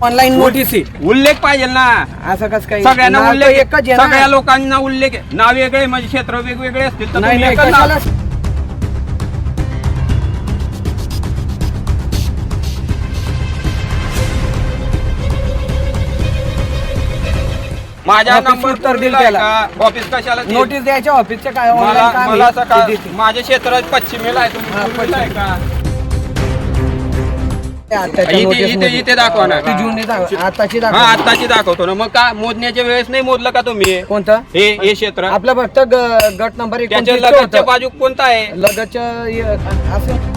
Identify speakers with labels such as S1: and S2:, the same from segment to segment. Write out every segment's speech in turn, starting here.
S1: Online notice आहे
S2: उल्लेख पाहिजे ना.
S1: असं कसं काही
S2: सगळ्यांना
S1: नाव तर
S2: उल्लेख
S1: एकच आहे ना.
S2: सगळ्या लोकांना उल्लेख आहे. नाव वेगळे म्हणजे क्षेत्र वेगवेगळे असतील तर
S1: नाही
S2: तुम्ही
S1: नाही
S2: एकच नाव.
S1: कशाला
S2: माझ्या
S1: ऑफिस
S2: नंबर
S1: उत्तर दिलं
S2: दिलाय
S1: त्याला.
S2: का? ऑफिस कशाला दिलं?
S1: नोटीस द्यायच्या ऑफिसच्या काय
S2: मला
S1: ऑनलाईन काम
S2: मला
S1: आहे.
S2: असं का
S1: ते देते.
S2: माझे क्षेत्र पश्चिमेला आहे तुम्ही
S1: हा,
S2: पूर्वेला आहे का?
S1: ते आत्ताच्या
S2: इथे
S1: नोटीसमध्ये.
S2: इथे इथे दाखवा ना.
S1: ती जूनने आताची
S2: हा
S1: दाखवा.
S2: आत्ताची दाखवतो ना. मग का मोजण्याच्या वेळेस नाही मोजलं का तुम्ही
S1: कोणतं
S2: हे क्षेत्र?
S1: आपलं फक्त गट नंबर
S2: त्याच्या
S1: 29
S2: लगतच्या
S1: होतं.
S2: बाजू कोणता आहे?
S1: लगतच्या असं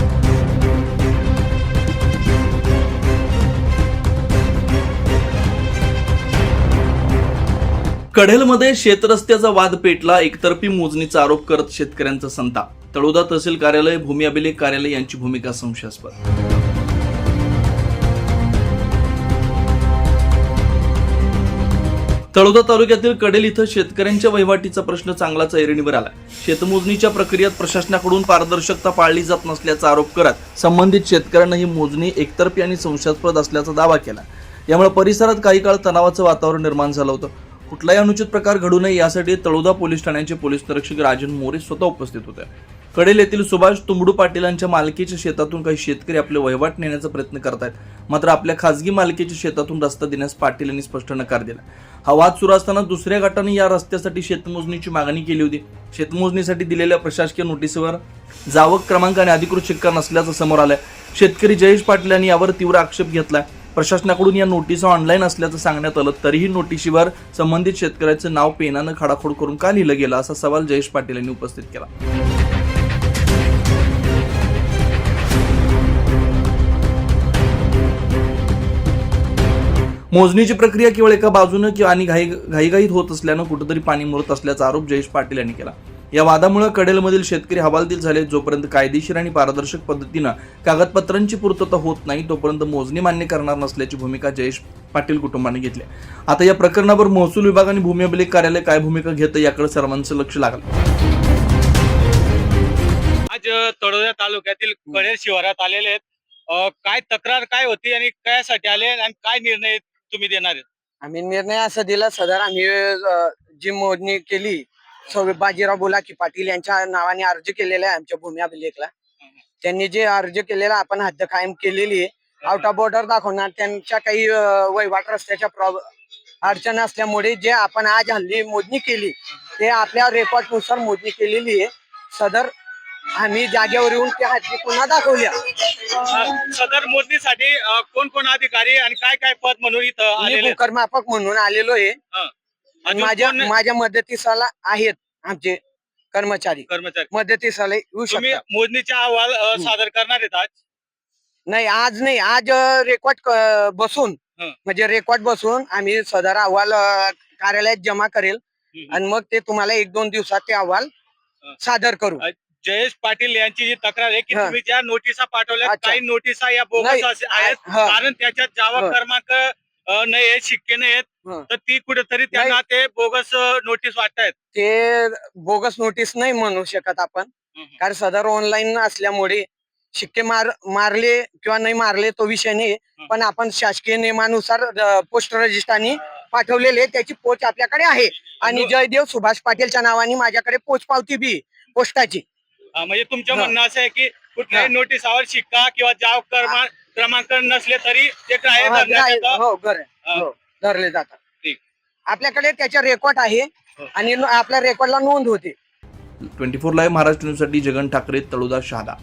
S3: कढेलमध्ये शेतरस्त्याचा वाद पेटला. एकतर्फी मोजणीचा आरोप करत शेतकऱ्यांचा संताप. तळोदा तहसील कार्यालय, भूमी अभिलेख कार्यालय यांची भूमिका संशयास्पद. तळोदा तालुक्यातील कडेल इथं शेतकऱ्यांच्या वहिवाटीचा प्रश्न चांगलाच ऐरणीवर आला. शेतमोजणीच्या प्रक्रियेत प्रशासनाकडून पारदर्शकता पाळली जात नसल्याचा आरोप करत संबंधित शेतकऱ्यांना ही मोजणी एकतर्फी आणि संशयास्पद असल्याचा दावा केला. यामुळे परिसरात काही काळ तणावाचं वातावरण निर्माण झालं होतं. कुठलाही अनुचित प्रकार घडू नये यासाठी तळोदा पोलीस ठाण्याचे पोलीस निरीक्षक राजन मोरे स्वतः उपस्थित होते. कडेल येथील सुभाष तुंबडू पाटीलांच्या मालकीच्या शेतातून काही शेतकरी आपले वहिवाट नेण्याचा प्रयत्न करतायत. मात्र आपल्या खासगी मालकीच्या शेतातून रस्ता देण्यास पाटील यांनी स्पष्ट नकार दिला. हा वाद सुरू असताना दुसऱ्या गटाने या रस्त्यासाठी शेतमोजणीची मागणी केली होती. शेतमोजणीसाठी दिलेल्या प्रशासकीय नोटीसवर जावक क्रमांक आणि अधिकृत शिक्का नसल्याचं समोर आलंय. शेतकरी जयेश पाटील यांनी यावर तीव्र आक्षेप घेतलाय. प्रशासनाकडून या नोटिसा ऑनलाईन असल्याचं सांगण्यात आलं, तरीही नोटिशीवर संबंधित शेतकऱ्याचं नाव पेनानं खाडाखोड करून का लिहिलं गेलं असा सवाल जयेश पाटील यांनी उपस्थित केला. मोजणीची प्रक्रिया केवळ एका बाजूनं किंवा आणि घाईघाईत होत असल्यानं कुठेतरी पाणी मुरत असल्याचा आरोप जयेश पाटील यांनी केला. या वादामुळे कडेलमधील शेतकरी हवालदिल झाले. जोपर्यंत कायदेशीर आणि पारदर्शक पद्धतीनं कागदपत्रांची पूर्तता होत नाही तोपर्यंत मोजणी मान्य करणार नसल्याची भूमिका जयेश पाटील कुटुंबाने घेतली. आता या प्रकरणावर महसूल विभाग आणि भूमी अभिलेख कार्यालय काय भूमिका घेतं याकडे सर्वांचं लक्ष लागलं.
S4: आज तळोदा तालुक्यातील कडेल शिवारात आलेले आहेत. काय तक्रार काय होती आणि कशासाठी आले आणि काय निर्णय तुम्ही देणार आहेत?
S1: आम्ही निर्णय असा दिला सदर आम्ही जी मोजणी केली बाजीराव बोलाकी पाटील यांच्या नावाने अर्ज केलेला आहे आमच्या भूमी अभिलेखला. त्यांनी जे अर्ज केलेला आपण हद्द कायम केलेली आहे. आउट ऑफ बॉर्डर दाखवणार त्यांच्या काही वहिवाट रस्त्याच्या अडचण असल्यामुळे जे आपण आज हल्ली मोजणी केली ते आपल्या रेकॉर्ड नुसार मोजणी केलेली आहे. सदर आम्ही जागेवर येऊन त्या हद्दी पुन्हा दाखवल्या.
S4: सदर मोजणीसाठी कोण कोण अधिकारी आणि काय काय पद म्हणून इथं आलेले?
S1: भूकरमापक म्हणून आलेलो आहे. माझ्या मदतीसाला आहेत आमचे कर्मचारी मदतीसाला येऊ
S4: तुम्ही
S1: शकतात.
S4: मोजणीचा अहवाल सादर करणार आहेत आज?
S1: नाही आज रेकॉर्ड बसून म्हणजे रेकॉर्ड बसून आम्ही सदर अहवाल कार्यालयात जमा करेल आणि मग ते तुम्हाला 1-2 दिवसात ते अहवाल सादर करू.
S4: जयेश पाटील यांची जी तक्रार आहे की तुम्ही ज्या नोटिसा पाठवल्या
S1: अच्छा.
S4: काही नोटिसा या बोगस आहेत कारण त्याच्यात जावा क्रमांक नाही आहेत, शिक्के नाही आहेत, तर ती कुठेतरी त्यांना ते बोगस नोटीस वाटतायत.
S1: ते बोगस नोटीस नाही म्हणू शकत आपण, कारण सदर ऑनलाईन असल्यामुळे शिक्के मारले किंवा नाही मारले तो विषय नाही. पण आपण शासकीय नियमानुसार पोस्ट रजिस्ट्राने पाठवलेले त्याची पोच आपल्याकडे आहे आणि जयदेव सुभाष पाटीलच्या नावाने माझ्याकडे पोच पावती बी पोस्टाची.
S4: म्हणजे तुमचं म्हणणं असं आहे की कुठल्याही नोटिसावर शिक्का किंवा जाव क्रमांक नसले तरी ते
S1: धरले जातात. आपल्याकडे त्याच्या रेकॉर्ड आहे आणि आपल्या रेकॉर्डला नोंद होते.
S3: 24 लाईव्ह महाराष्ट्र न्यूजसाठी जगन ठाकरे, तळोदा, शहादा.